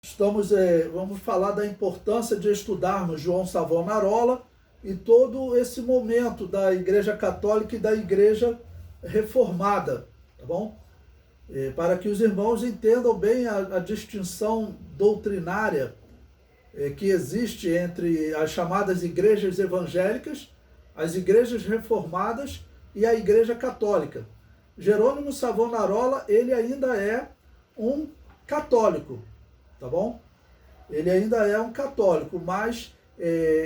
Vamos falar da importância de estudarmos João Savonarola e todo esse momento da Igreja Católica e da Igreja Reformada, tá bom? Para que os irmãos entendam bem a distinção doutrinária que existe entre as chamadas igrejas evangélicas, as igrejas reformadas e a Igreja Católica. Jerônimo Savonarola, ele ainda é um católico, tá bom? Ele ainda é um católico, mas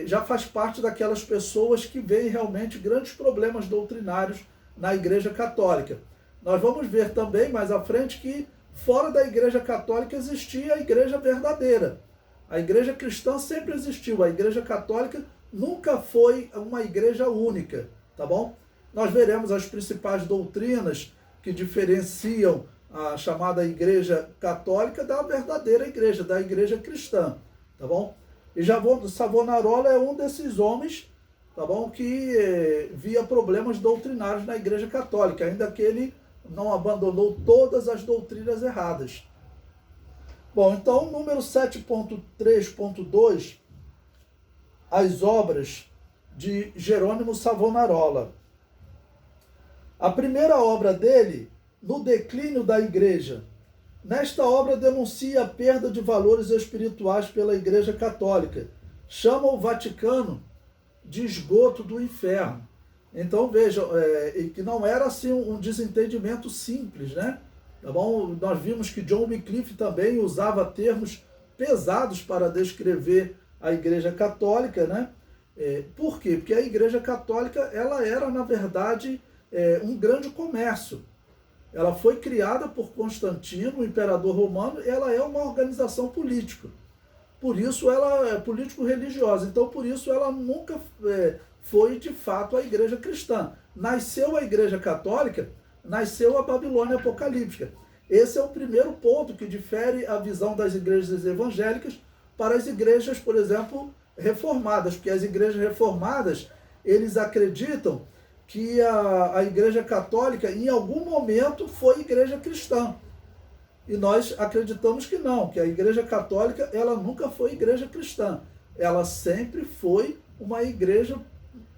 já faz parte daquelas pessoas que veem realmente grandes problemas doutrinários na Igreja Católica. Nós vamos ver também mais à frente que fora da Igreja Católica existia a Igreja verdadeira. A Igreja cristã sempre existiu, a Igreja Católica nunca foi uma igreja única, tá bom? Nós veremos as principais doutrinas que diferenciam a chamada Igreja Católica da verdadeira igreja, da Igreja cristã, tá bom? E Savonarola é um desses homens, tá bom, que via problemas doutrinários na Igreja Católica, ainda que ele não abandonou todas as doutrinas erradas. Bom, então, número 7.3.2, as obras de Jerônimo Savonarola. A primeira obra dele, No Declínio da Igreja. Nesta obra denuncia a perda de valores espirituais pela Igreja Católica. Chama o Vaticano de esgoto do inferno. Então vejam, que não era assim um desentendimento simples, né? Tá bom? Nós vimos que John Wycliffe também usava termos pesados para descrever a Igreja Católica, né? Por quê? Porque a Igreja Católica, ela era, na verdade, um grande comércio. Ela foi criada por Constantino, o imperador romano, e ela é uma organização política. Por isso ela é político-religiosa. Então, por isso ela nunca foi, de fato, a igreja cristã. Nasceu a Igreja Católica, nasceu a Babilônia Apocalíptica. Esse é o primeiro ponto que difere a visão das igrejas evangélicas para as igrejas, por exemplo, reformadas. Porque as igrejas reformadas, eles acreditam que a Igreja Católica, em algum momento, foi igreja cristã. E nós acreditamos que não, que a Igreja Católica, ela nunca foi igreja cristã. Ela sempre foi uma igreja,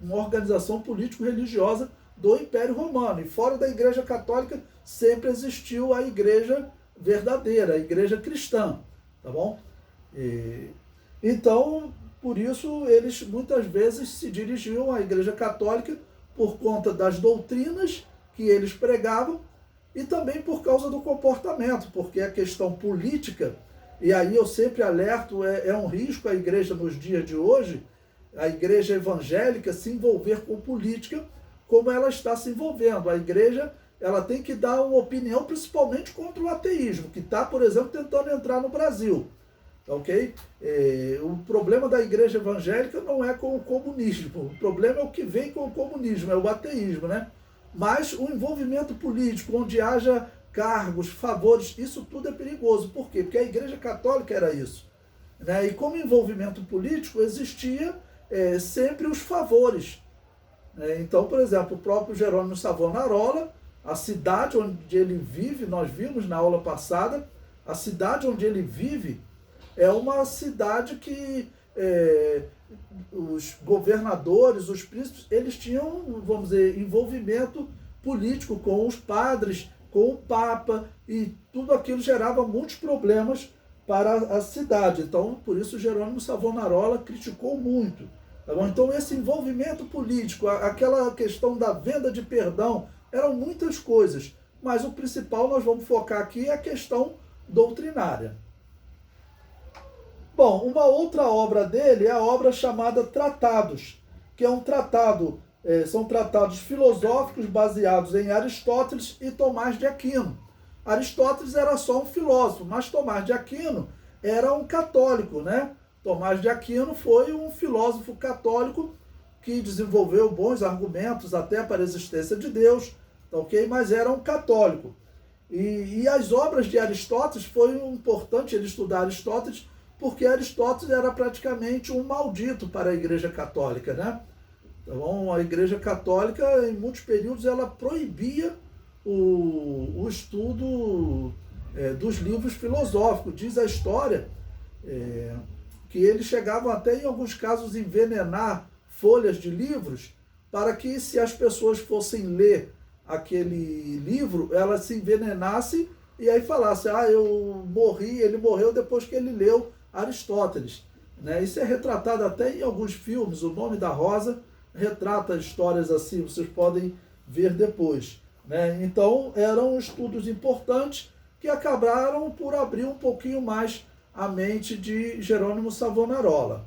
uma organização político-religiosa do Império Romano. E fora da Igreja Católica, sempre existiu a igreja verdadeira, a igreja cristã, tá bom? Então, por isso, eles muitas vezes se dirigiam à Igreja Católica por conta das doutrinas que eles pregavam e também por causa do comportamento, porque a questão política, e aí eu sempre alerto, é um risco a igreja nos dias de hoje, a igreja evangélica se envolver com política como ela está se envolvendo. A igreja, ela tem que dar uma opinião principalmente contra o ateísmo, que está, por exemplo, tentando entrar no Brasil. Ok? O problema da igreja evangélica não é com o comunismo, o problema é o que vem com o comunismo, é o ateísmo, né? Mas o envolvimento político, onde haja cargos, favores, isso tudo é perigoso. Por quê? Porque a Igreja Católica era isso, né? E como envolvimento político existia sempre os favores, né? Então, por exemplo, o próprio Jerônimo Savonarola, a cidade onde ele vive, nós vimos na aula passada, a cidade onde ele vive é uma cidade que os governadores, os príncipes, eles tinham, vamos dizer, envolvimento político com os padres, com o Papa, e tudo aquilo gerava muitos problemas para a cidade. Então, por isso, Jerônimo Savonarola criticou muito. Tá bom? Então, esse envolvimento político, aquela questão da venda de perdão, eram muitas coisas, mas o principal nós vamos focar aqui é a questão doutrinária. Bom, uma outra obra dele é a obra chamada Tratados, que é um tratado, são tratados filosóficos baseados em Aristóteles e Tomás de Aquino. Aristóteles era só um filósofo, mas Tomás de Aquino era um católico, né? Tomás de Aquino foi um filósofo católico que desenvolveu bons argumentos até para a existência de Deus, ok? Mas era um católico. E as obras de Aristóteles, foi importante ele estudar Aristóteles, porque Aristóteles era praticamente um maldito para a Igreja Católica, né? Então, a Igreja Católica, em muitos períodos, ela proibia o estudo dos livros filosóficos. Diz a história que eles chegavam até, em alguns casos, envenenar folhas de livros para que, se as pessoas fossem ler aquele livro, elas se envenenassem e aí falassem, eu morri, ele morreu depois que ele leu Aristóteles. Né? Isso é retratado até em alguns filmes. O Nome da Rosa retrata histórias assim, vocês podem ver depois. Né? Então, eram estudos importantes que acabaram por abrir um pouquinho mais a mente de Jerônimo Savonarola.